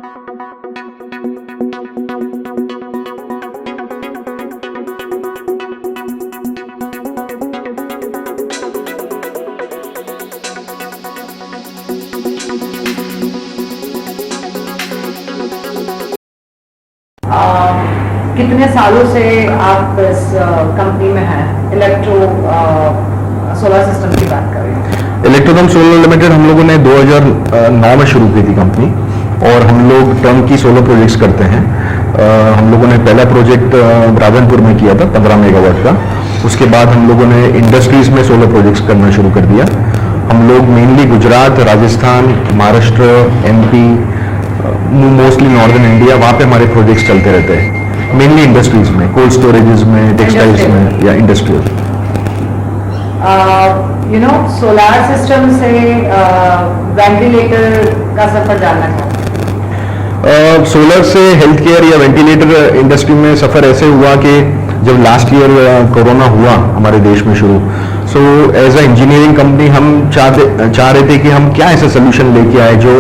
कितने सालों से आप इस कंपनी में हैं? इलेक्ट्रो सोलर सिस्टम की बात कर रहे हैं। इलेक्ट्रोकम सोलर लिमिटेड हम लोगों ने 2009 में शुरू की थी कंपनी, और हम लोग टर्म की सोलर प्रोजेक्ट्स करते हैं। हम लोगों ने पहला प्रोजेक्ट रावनपुर में किया था 15 मेगावाट का। उसके बाद हम लोगों ने इंडस्ट्रीज में सोलर प्रोजेक्ट्स करना शुरू कर दिया। हम लोग mainly Gujarat, Rajasthan, Maharashtra, MP, mostly northern India, वहाँ पे हमारे प्रोजेक्ट्स चलते रहते हैं। मेनली इंडस्ट्रीज में, कोल्ड स्टोरेजेस में, टेक्सटाइल्स में या इंडस्ट्रियल। सोलार सिस्टम से वेंटिलेटर का सफर जानना चाहूँ। सोलर से हेल्थ केयर या वेंटिलेटर इंडस्ट्री में सफर ऐसे हुआ कि जब लास्ट ईयर कोरोना हुआ हमारे देश में शुरू, so as a engineering company हम चाह रहे थे कि हम क्या ऐसा सोल्यूशन लेके आए जो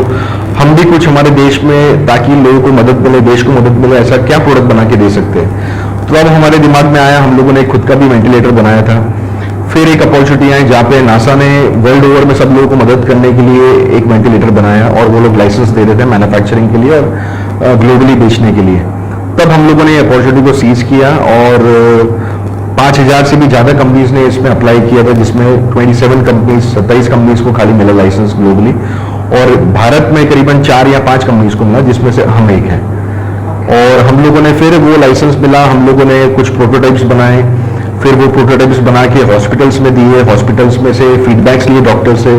हम भी कुछ हमारे देश में, ताकि लोगों को मदद मिले, देश को मदद मिले, ऐसा क्या प्रोडक्ट बना के दे सकते हैं। तो अब हमारे दिमाग में आया, हम लोगों ने खुद का भी वेंटिलेटर बनाया था। फिर एक अपॉर्चुनिटी आई जहाँ पे नासा ने वर्ल्ड ओवर में सब लोगों को मदद करने के लिए एक वेंटिलेटर बनाया, और वो लोग लाइसेंस दे रहे थे मैन्युफैक्चरिंग के लिए और ग्लोबली बेचने के लिए। तब हम लोगों ने अपॉर्चुनिटी को सीज किया, और 5000 से भी ज़्यादा कंपनीज ने इसमें अप्लाई किया था, जिसमें 27 कंपनीज को खाली मिला लाइसेंस ग्लोबली, और भारत में करीबन 4 या 5 कंपनीज को मिला, जिसमें से हम एक हैं। और हम लोगों ने फिर वो लाइसेंस मिला, हम लोगों ने कुछ प्रोटोटाइप्स बनाए, फिर वो प्रोटोटाइप्स बना के हॉस्पिटल्स में दिए, हॉस्पिटल्स में से फीडबैक्स लिए डॉक्टर से।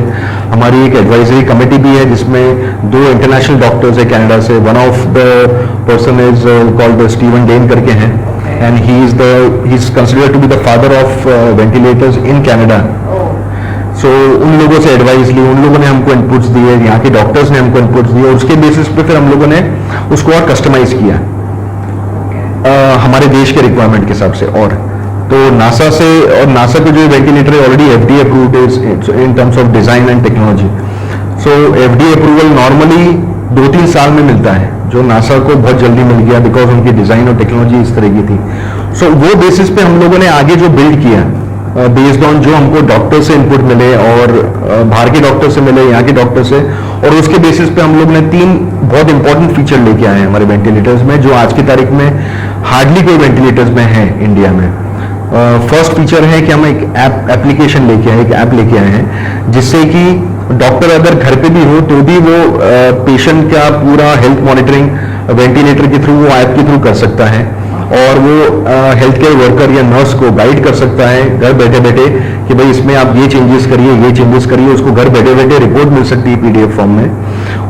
हमारी एक एडवाइजरी कमेटी भी है जिसमें 2 इंटरनेशनल डॉक्टर्स है कनाडा से। One of the person is called Steven Den करके हैं, and he is considered to be the father of ventilators in Canada. So उन लोगों से एडवाइस ली, उन लोगों ने हमको इनपुट्स दिए, यहाँ के डॉक्टर्स ने हमको इनपुट्स दिए, और उसके बेसिस पे फिर हम लोगों ने उसको और कस्टमाइज किया हमारे देश के रिक्वायरमेंट के हिसाब से। और तो नासा से, और नासा के जो वेंटिलेटर है already FDA approved is in terms of design and technology. So FDA approval normally 2-3 साल में मिलता है, जो नासा को बहुत जल्दी मिल गया बिकॉज उनकी डिजाइन और टेक्नोलॉजी इस तरह की थी। सो वो बेसिस पे हम लोगों ने आगे जो बिल्ड किया बेस्ड ऑन जो हमको डॉक्टर से इनपुट मिले, और बाहर के डॉक्टर से मिले, यहाँ के डॉक्टर से, और उसके बेसिस पे हम लोग ने 3 बहुत इंपॉर्टेंट फीचर लेके आए हैं हमारे वेंटिलेटर्स में, जो आज की तारीख में हार्डली कोई वेंटिलेटर्स में है इंडिया में। फर्स्ट फीचर है कि हम एक एप्लीकेशन लेके आए, एक ऐप लेके आए हैं, जिससे कि डॉक्टर अगर घर पे भी हो तो भी वो पेशेंट का पूरा हेल्थ मॉनिटरिंग वेंटिलेटर के थ्रू, वो ऐप के थ्रू कर सकता है, और वो हेल्थ केयर वर्कर या नर्स को गाइड कर सकता है घर बैठे बैठे कि भाई इसमें आप ये चेंजेस करिए, ये चेंजेस करिए। उसको घर बैठे बैठे रिपोर्ट मिल सकती है PDF फॉर्म में,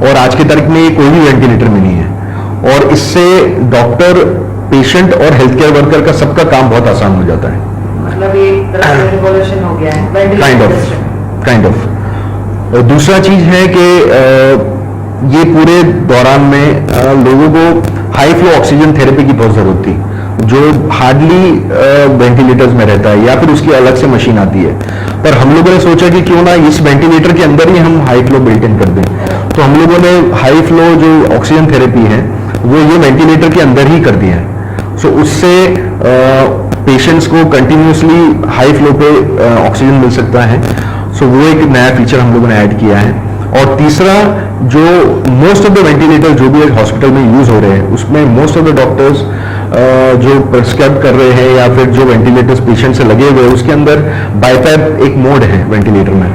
और आज की तारीख में ये कोई भी वेंटिलेटर में नहीं है। और इससे डॉक्टर, पेशेंट और हेल्थ केयर वर्कर का सबका काम बहुत आसान हो जाता है। मतलब एक तरह से रिवॉल्यूशन हो गया है काइंड ऑफ। और दूसरा चीज है कि ये पूरे दौरान में लोगों को हाई फ्लो ऑक्सीजन थेरेपी की बहुत जरूरत थी, जो हार्डली वेंटिलेटर्स में रहता है, या फिर उसकी अलग से मशीन आती है। पर हम लोगों ने सोचा कि क्यों ना इस वेंटिलेटर के अंदर ही हम हाई फ्लो बिल्ट इन कर दें। तो हम लोगों ने हाई फ्लो जो ऑक्सीजन थेरेपी है वो ये वेंटिलेटर के अंदर ही कर दिया है। सो उससे पेशेंट्स को कंटिन्यूसली हाई फ्लो पे ऑक्सीजन मिल सकता है। सो वो एक नया फीचर हम लोगों ने ऐड किया है। और तीसरा, जो मोस्ट ऑफ द वेंटिलेटर जो भी हॉस्पिटल में यूज हो रहे हैं, उसमें मोस्ट ऑफ द डॉक्टर्स जो प्रिस्क्राइब कर रहे हैं या फिर जो वेंटिलेटर्स पेशेंट से लगे हुए हैं, उसके अंदर बाईपैप एक मोड है वेंटिलेटर में,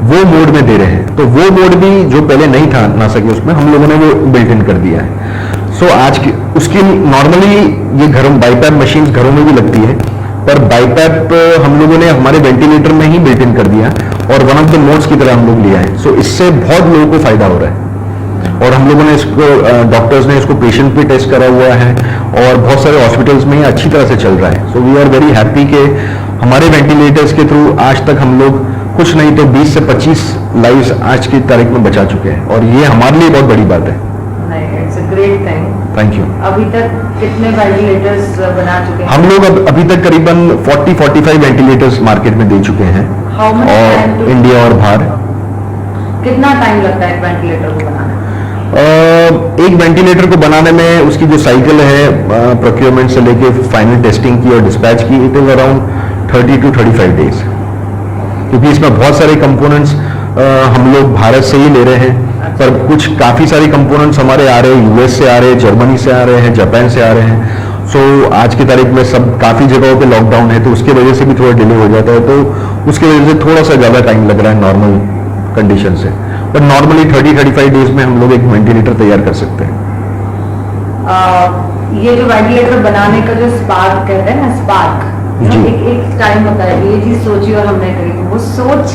वो मोड में दे रहे हैं। तो वो मोड भी जो पहले नहीं था नासा के उसमें, हम लोगों ने वो बिल्ट इन कर दिया है। सो आज की उसकी नॉर्मली ये घरों बाईपैप मशीन्स घरों में भी लगती है, पर बाईपैप हम लोगों ने हमारे वेंटिलेटर में ही बिल्ट इन कर दिया, और वन ऑफ द मोड्स की तरह हम लोग लिया है। सो इससे बहुत लोगों को फायदा हो रहा है, और हम लोगों ने इसको, डॉक्टर्स ने इसको पेशेंट पे टेस्ट करा हुआ है, और बहुत सारे हॉस्पिटल्स में अच्छी तरह से चल रहा है। So we are very happy कि हमारे वेंटिलेटर्स के थ्रू आज तक हम लोग कुछ नहीं तो 20 से 25 लाइव्स आज की तारीख में बचा चुके हैं, और ये हमारे लिए बहुत बड़ी बात है। It's a great thing. Thank you. अभी तक कितने वेंटिलेटर्स बना चुके हैं? हम लोग अभी तक करीबन 40-45 वेंटिलेटर्स मार्केट में दे चुके हैं, और इंडिया और बाहर। कितना टाइम लगता है एक वेंटिलेटर को बनाने? एक वेंटिलेटर को बनाने में उसकी जो साइकिल है प्रोक्योरमेंट से लेके फाइनल टेस्टिंग की और डिस्पैच की, it is around 30 to 35 days, क्योंकि इसमें बहुत सारे कंपोनेंट्स हम लोग भारत से ही ले रहे हैं, पर कुछ काफ़ी सारे कंपोनेंट्स हमारे आ रहे हैं, यूएस से आ रहे हैं, जर्मनी से आ रहे हैं, जापान से आ रहे हैं। सो आज की तारीख में सब काफ़ी जगहों पे लॉकडाउन है, तो उसके वजह से भी थोड़ा डिले हो जाता है, तो उसकी वजह से थोड़ा सा ज़्यादा टाइम लग रहा है नॉर्मल कंडीशन से। पर नॉर्मली 30-35 डेज में हम लोग एक वेंटिलेटर तैयार कर सकते हैं। ये जो वेंटिलेटर बनाने का जो स्पार्क कहते हैं ना, स्पार्क, जी। एक टाइम होता है ये चीज सोची और हमने करी, तो वो सोच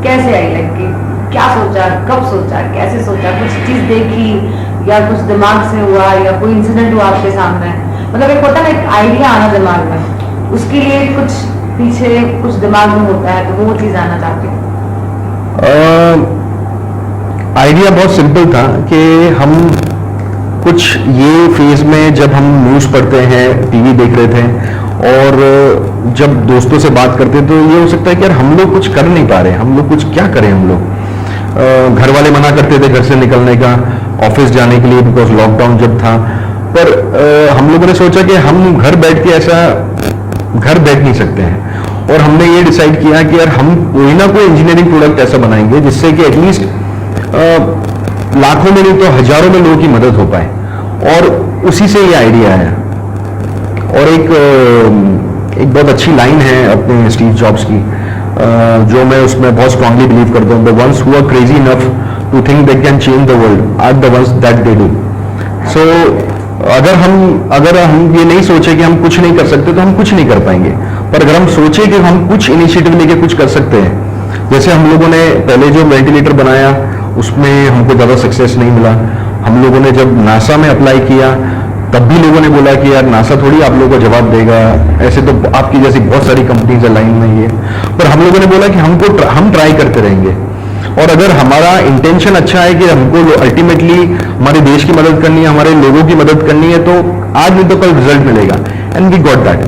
कैसे आई? लगी क्या सोचा, कब सोचा, कैसे सोचा? कुछ चीज देखी या कुछ दिमाग से हुआ या कोई इंसिडेंट हुआ आपके सामने? मतलब एक होता है ना, एक आइडिया आना दिमाग में, उसके लिए कुछ पीछे कुछ दिमाग में होता है, तो वो चीज आना चाहती हूँ। आइडिया बहुत सिंपल था कि हम कुछ ये फेज में जब हम न्यूज़ पढ़ते हैं, टीवी देख रहे थे, और जब दोस्तों से बात करते तो ये हो सकता है कि यार हम लोग कुछ कर नहीं पा रहे, हम लोग कुछ क्या करें। हम लोग घर वाले मना करते थे घर से निकलने का, ऑफिस जाने के लिए, बिकॉज लॉकडाउन जब था। पर हम लोगों ने सोचा कि हम घर बैठ के ऐसा घर बैठ नहीं सकते हैं, और हमने ये डिसाइड किया कि यार हम कोई ना कोई इंजीनियरिंग प्रोडक्ट ऐसा बनाएंगे जिससे कि एटलीस्ट लाखों में नहीं तो हजारों में लोगों की मदद हो पाए, और उसी से ये आइडिया आया। और एक बहुत अच्छी लाइन है अपने स्टीव जॉब्स की, जो मैं उसमें बहुत स्ट्रांगली बिलीव करता हूँ, the ones who are crazy enough to think they can change the world are the ones that they do. So अगर हम ये नहीं सोचे कि हम कुछ नहीं कर सकते तो हम कुछ नहीं कर पाएंगे, पर अगर हम सोचे कि हम कुछ इनिशिएटिव लेके कुछ कर सकते हैं, जैसे हम लोगों ने पहले जो वेंटिलेटर बनाया उसमें हमको ज़्यादा सक्सेस नहीं मिला। हम लोगों ने जब नासा में अप्लाई किया तब भी लोगों ने बोला कि यार नासा थोड़ी आप लोगों को जवाब देगा, ऐसे तो आपकी जैसी बहुत सारी कंपनीज है लाइन में ये। पर हम लोगों ने बोला कि हम ट्राई करते रहेंगे, और अगर हमारा इंटेंशन अच्छा है कि हमको अल्टीमेटली हमारे देश की मदद करनी है, हमारे लोगों की मदद करनी है, तो आज नहीं तो कल रिजल्ट मिलेगा। And we got that,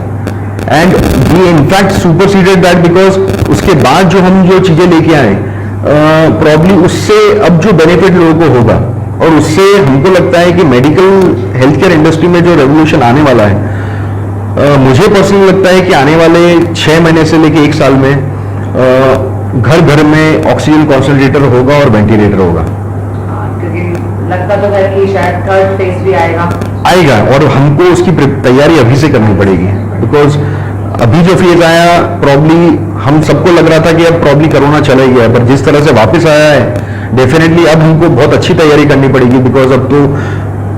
and we in fact superseded that, because उसके बाद जो हम जो चीजें लेके आए प्रॉब्ली उससे अब जो बेनिफिट लोगों को होगा, और उससे हमको लगता है कि मेडिकल हेल्थ केयर इंडस्ट्री में जो रेवोल्यूशन आने वाला है, मुझे पर्सनली लगता है कि आने वाले 6 महीने से लेके 1 साल में घर घर में ऑक्सीजन कॉन्सेंट्रेटर होगा और वेंटिलेटर होगा। क्योंकि लगता तो है कि शायद थर्ड फेज भी आएगा, और हमको उसकी तैयारी अभी से करनी पड़ेगी, बिकॉज अभी जो फेज आया प्रॉब्ली हम सबको लग रहा था कि अब प्रॉब्ली कोरोना चला ही गया, पर जिस तरह से वापस आया है डेफिनेटली अब हमको बहुत अच्छी तैयारी करनी पड़ेगी, बिकॉज अब तो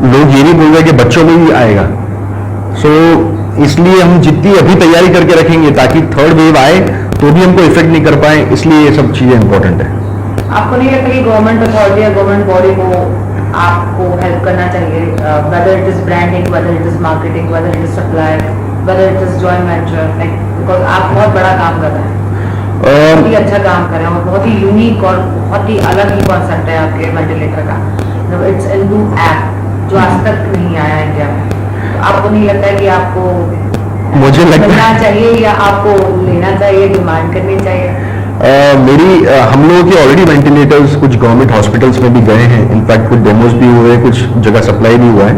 लोग ये भी बोल रहे हैं कि बच्चों में भी आएगा। सो इसलिए हम जितनी अभी तैयारी करके रखेंगे ताकि थर्ड वेव आए तो भी हमको इफेक्ट नहीं कर पाए, इसलिए ये सब चीजें इंपॉर्टेंट है। आपको नहीं लगता कि गवर्नमेंट अथॉरिटी या गवर्नमेंट बॉडी को आपको हेल्प करना चाहिए, whether it is branding, whether it is marketing, whether it is supply, whether it is joint venture, like because आप बहुत बड़ा काम कर रहे हैं, बहुत ही अच्छा काम कर रहे हैं, और बहुत ही यूनिक और बहुत ही अलग ही कॉन्सेप्ट है आपके वेंटिलेटर का। इट्स ए न्यू ऐप जो आज तक नहीं आया इंडिया में। तो आपको नहीं लगता है कि आपको मुझे लगता है चाहिए या आपको लेना चाहिए, डिमांड करनी चाहिए? हम लोगों के ऑलरेडी वेंटिलेटर्स कुछ गवर्नमेंट हॉस्पिटल्स में भी गए हैं, इनफैक्ट कुछ डेमोज भी हुए, कुछ जगह सप्लाई भी हुआ है,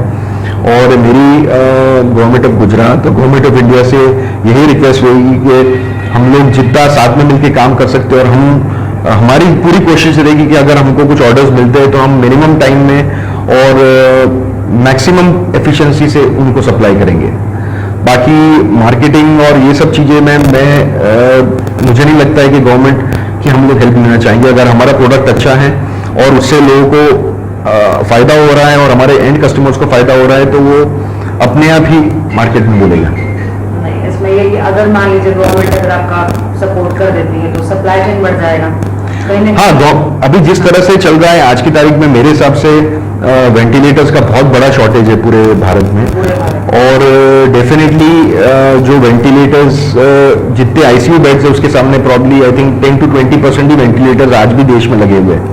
और मेरी गवर्नमेंट ऑफ गुजरात और गवर्नमेंट ऑफ इंडिया से यही रिक्वेस्ट रहेगी कि हम लोग जितना साथ में मिलकर काम कर सकते हैं, और हमारी पूरी कोशिश रहेगी कि अगर हमको कुछ ऑर्डर्स मिलते हैं तो हम मिनिमम टाइम में और मैक्सिमम एफिशिएंसी से उनको सप्लाई करेंगे। बाकी मार्केटिंग और ये सब चीज़ें में मुझे नहीं लगता है कि गवर्नमेंट की हम लोग हेल्प लेना चाहेंगे। अगर हमारा प्रोडक्ट अच्छा है और उससे लोगों को फ़ायदा हो रहा है और हमारे एंड कस्टमर्स को फ़ायदा हो रहा है, तो वो अपने आप ही मार्केट में बोलेगा। नहीं, इसमें ये कि अगर मान लीजिए गवर्नमेंट अगर आपका सपोर्ट कर देती है तो सप्लाई चेन बढ़ जाएगा। हाँ, अभी जिस तरह से चल रहा है आज की तारीख में मेरे हिसाब से वेंटिलेटर्स का बहुत बड़ा शॉर्टेज है पूरे भारत में, और डेफिनेटली जो वेंटिलेटर्स जितने आईसीयू बेड्स है उसके सामने probably I think 10 to 20% he ventilators आज भी देश में लगे हुए हैं।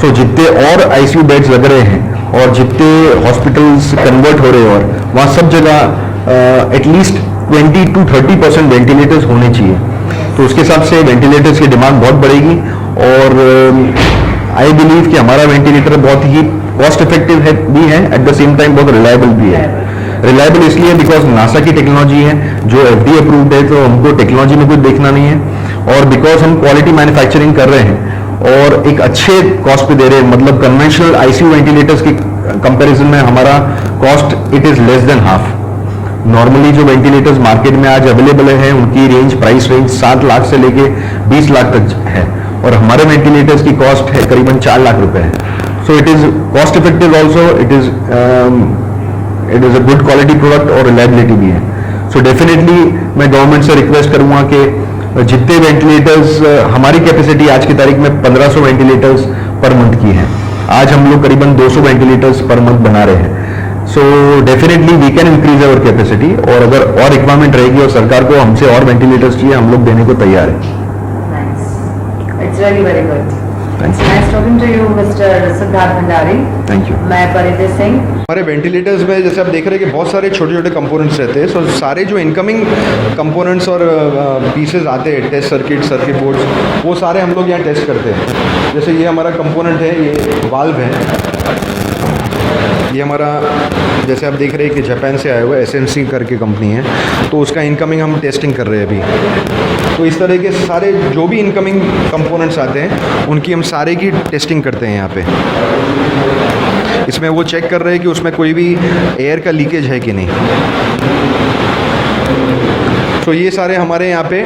सो जितने और आईसीयू बेड्स लग रहे हैं और जितने हॉस्पिटल्स कन्वर्ट हो रहे हैं, और वहाँ सब जगह एटलीस्ट 20 to 30% वेंटिलेटर्स होने चाहिए, तो उसके हिसाब से वेंटिलेटर्स की डिमांड बहुत बढ़ेगी। और आई बिलीव कि हमारा वेंटिलेटर बहुत ही कॉस्ट इफेक्टिव है भी है, एट द सेम टाइम बहुत रिलायबल भी है। रिलायबल इसलिए बिकॉज नासा की टेक्नोलॉजी है जो FDA अप्रूव्ड है, तो हमको टेक्नोलॉजी में कुछ देखना नहीं है, और बिकॉज हम क्वालिटी मैन्युफैक्चरिंग कर रहे हैं और एक अच्छे कॉस्ट पे दे रहे हैं, मतलब कन्वेंशनल ICU वेंटिलेटर्स के कंपैरिजन में हमारा cost it is less than half. Normally जो वेंटिलेटर्स मार्केट में आज अवेलेबल है उनकी रेंज, प्राइस रेंज 7 लाख से लेके 20 लाख तक है, और हमारे वेंटिलेटर्स की कॉस्ट है करीबन 4 लाख रुपए है। So it is cost effective also, it is a good quality product और रिलायबिलिटी भी है। सो डेफिनेटली मैं गवर्नमेंट से रिक्वेस्ट करूंगा कि जितने वेंटिलेटर्स, हमारी कैपेसिटी आज की तारीख में 1500 वेंटिलेटर्स पर मंथ की है, आज हम लोग करीबन 200 वेंटिलेटर्स पर मंथ बना रहे हैं। So definitely we can increase our capacity, और अगर और रिक्वायरमेंट रहेगी और सरकार को हमसे और वेंटिलेटर्स चाहिए, हम लोग देने को तैयार हैं। Nice. It's really very good. Thank It's you. nice talking to you, Mr. Siddharth Bhandari. Thank you. मैं परिधि सिंह। हमारे वेंटिलेटर्स में जैसे आप देख रहे हैं कि बहुत सारे छोटे छोटे कंपोनेंट्स रहते हैं, सो सारे जो इनकमिंग कंपोनेंट्स और पीसेस आते हैं, टेस्ट सर्किट बोर्ड्स, वो सारे हम लोग यहाँ टेस्ट करते हैं। जैसे ये हमारा कंपोनेंट है, ये वाल्व है, ये हमारा, जैसे आप देख रहे हैं कि जापान से आया हुआ SMC करके कंपनी है, तो उसका इनकमिंग हम टेस्टिंग कर रहे हैं अभी। तो इस तरह के सारे जो भी इनकमिंग कंपोनेंट्स आते हैं उनकी हम सारे की टेस्टिंग करते हैं यहाँ पे। इसमें वो चेक कर रहे हैं कि उसमें कोई भी एयर का लीकेज है कि नहीं। तो ये सारे हमारे यहाँ पे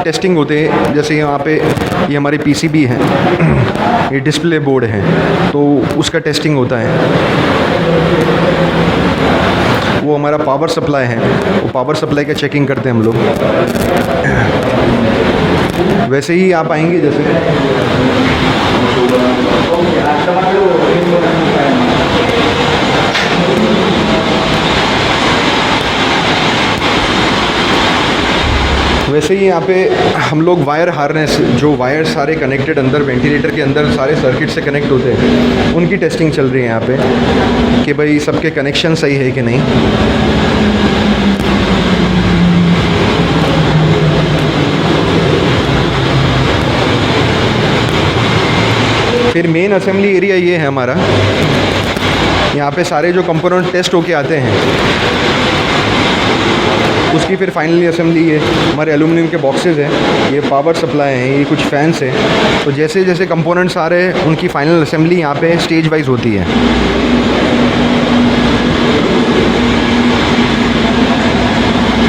टेस्टिंग होते हैं। जैसे यहाँ पे ये हमारे PCB है, ये डिस्प्ले बोर्ड है, तो उसका टेस्टिंग होता है। वो हमारा पावर सप्लाई है, वो पावर सप्लाई का चेकिंग करते हैं हम लोग। वैसे ही आप आएंगे जैसे वैसे ही यहाँ पे हम लोग वायर हार्नेस, जो वायर सारे कनेक्टेड अंदर वेंटिलेटर के अंदर सारे सर्किट से कनेक्ट होते हैं, उनकी टेस्टिंग चल रही है यहाँ पे कि भाई सबके कनेक्शन सही है कि नहीं। फिर मेन असेंबली एरिया ये है हमारा, यहाँ पे सारे जो कंपोनेंट टेस्ट होके आते हैं उसकी फिर फाइनली असेंबली है। हमारे एल्यूमिनियम के बॉक्सेस हैं, ये पावर सप्लाई हैं, ये कुछ फैंस हैं। तो जैसे जैसे कंपोनेंट्स आ रहे हैं उनकी फाइनल असेंबली यहाँ पे स्टेज वाइज होती है।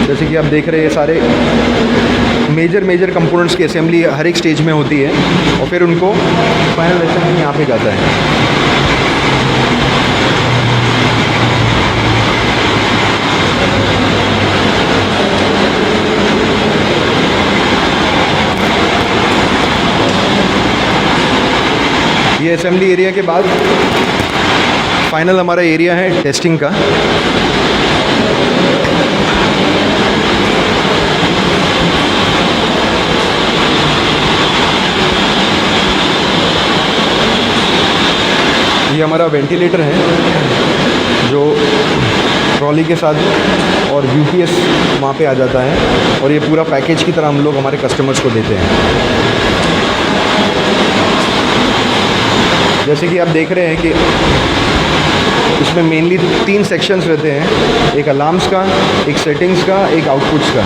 जैसे कि आप देख रहे हैं, सारे मेजर कंपोनेंट्स की असेंबली हर एक स्टेज में होती है और फिर उनको फाइनल असेंबली यहाँ पे जाता है। ये असेंबली एरिया के बाद फाइनल हमारा एरिया है टेस्टिंग का। ये हमारा वेंटिलेटर है जो ट्रॉली के साथ और UPS वहाँ पे आ जाता है, और ये पूरा पैकेज की तरह हम लोग हमारे कस्टमर्स को देते हैं। जैसे कि आप देख रहे हैं कि इसमें मेनली 3 सेक्शंस रहते हैं, एक अलार्म्स का, एक सेटिंग्स का, एक आउटपुट्स का।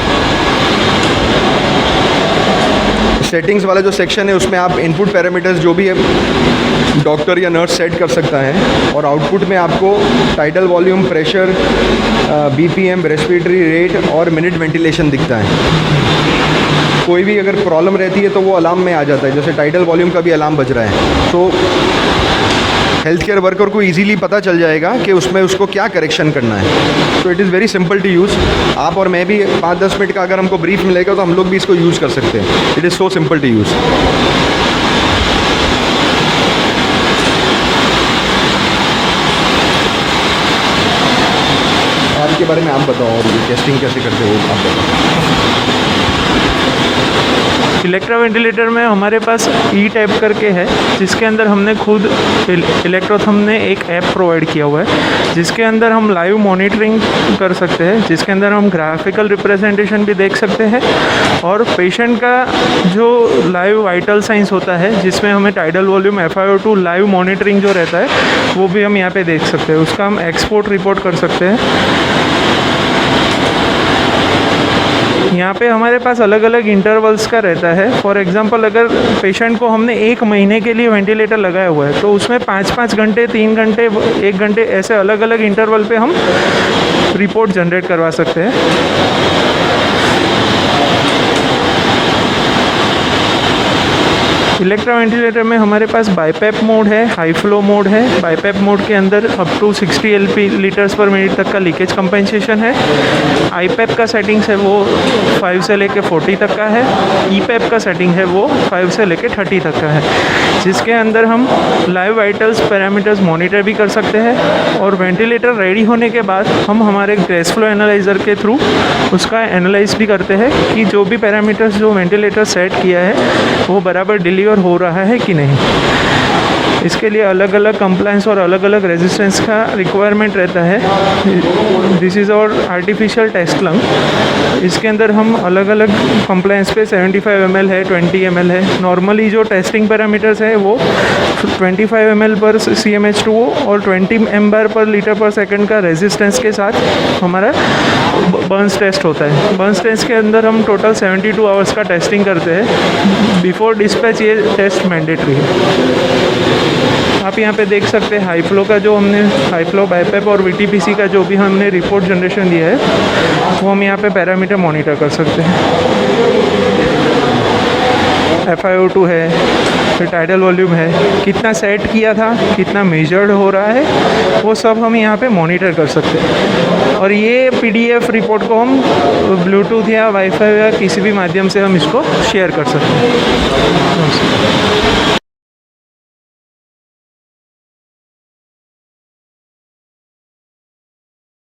सेटिंग्स वाला जो सेक्शन है उसमें आप इनपुट पैरामीटर्स जो भी है डॉक्टर या नर्स सेट कर सकता है, और आउटपुट में आपको tidal volume, pressure, BPM, respiratory rate और मिनट वेंटिलेशन दिखता है। कोई भी अगर प्रॉब्लम रहती है तो वो अलार्म में आ जाता है, जैसे टाइडल वॉल्यूम का भी अलार्म बज रहा है, तो हेल्थ केयर वर्कर को इजीली पता चल जाएगा कि उसमें उसको क्या करेक्शन करना है। तो it is very simple to use. आप और मैं भी 5-10 मिनट का अगर हमको ब्रीफ मिलेगा तो हम लोग भी इसको यूज़ कर सकते हैं। It is so simple to use. आपके बारे में आप बताओ, और टेस्टिंग कैसे करते हो आप बताओ। इलेक्ट्रो वेंटिलेटर में हमारे पास ई टैप करके है, जिसके अंदर हमने खुद इलेक्ट्रोथम ने एक ऐप प्रोवाइड किया हुआ है, जिसके अंदर हम लाइव मॉनिटरिंग कर सकते हैं, जिसके अंदर हम ग्राफिकल रिप्रेजेंटेशन भी देख सकते हैं और पेशेंट का जो लाइव वाइटल साइंस होता है, जिसमें हमें tidal volume, FiO2 live monitoring जो रहता है वो भी हम यहाँ पे देख सकते हैं। उसका हम एक्सपोर्ट रिपोर्ट कर सकते हैं। यहाँ पे हमारे पास अलग अलग इंटरवल्स का रहता है। फॉर एग्जांपल अगर पेशेंट को हमने 1 महीने के लिए वेंटिलेटर लगाया हुआ है तो उसमें 5-5 घंटे, 3 घंटे, 1 घंटे ऐसे अलग अलग इंटरवल पे हम रिपोर्ट जनरेट करवा सकते हैं। इलेक्ट्रो वेंटिलेटर में हमारे पास बाईपैप मोड है, हाई फ्लो मोड है। बाईपैप मोड के अंदर up to 60 litres per minute तक का लीकेज कंपेंसेशन है। आईपैप का सेटिंग्स है वो 5 से लेके 40 तक का है। ईपैप का सेटिंग है वो 5 से लेके 30 तक का है, जिसके अंदर हम लाइव वाइटल्स पैरामीटर्स मॉनिटर भी कर सकते हैं और वेंटिलेटर रेडी होने के बाद हम हमारे गैस फ्लो एनालाइज़र के थ्रू उसका एनालाइज भी करते हैं कि जो भी पैरामीटर्स जो वेंटिलेटर सेट किया है वो बराबर डिलीवर हो रहा है कि नहीं। इसके लिए अलग अलग कंप्लायंस और अलग अलग रेजिस्टेंस का रिक्वायरमेंट रहता है। दिस इज़ और आर्टिफिशियल टेस्ट लंग। इसके अंदर हम अलग अलग कंप्लायंस पे 75 ml है, 20 ml है। नॉर्मली जो टेस्टिंग पैरामीटर्स है वो 25 ml पर CmH2O और 20 mbar पर लीटर पर सेकंड का रेजिस्टेंस के साथ हमारा बर्न्स टेस्ट होता है। बर्न्स टेस्ट के अंदर हम टोटल 72 आवर्स का टेस्टिंग करते हैं। बिफोर डिस्पैच ये टेस्ट मैंडेटरी है। आप यहाँ पे देख सकते हैं हाई फ्लो का जो हमने हाई फ्लो बाईपैप और VTPC का जो भी हमने रिपोर्ट जनरेशन दिया है वो हम यहाँ पे पैरामीटर मॉनिटर कर सकते हैं। FiO2 है, फिर टाइडल वॉल्यूम है, कितना सेट किया था, कितना मेजर्ड हो रहा है, वो सब हम यहाँ पे मॉनिटर कर सकते हैं। और ये PDF रिपोर्ट को हम ब्लूटूथ या वाईफाई या किसी भी माध्यम से हम इसको शेयर कर सकते हैं।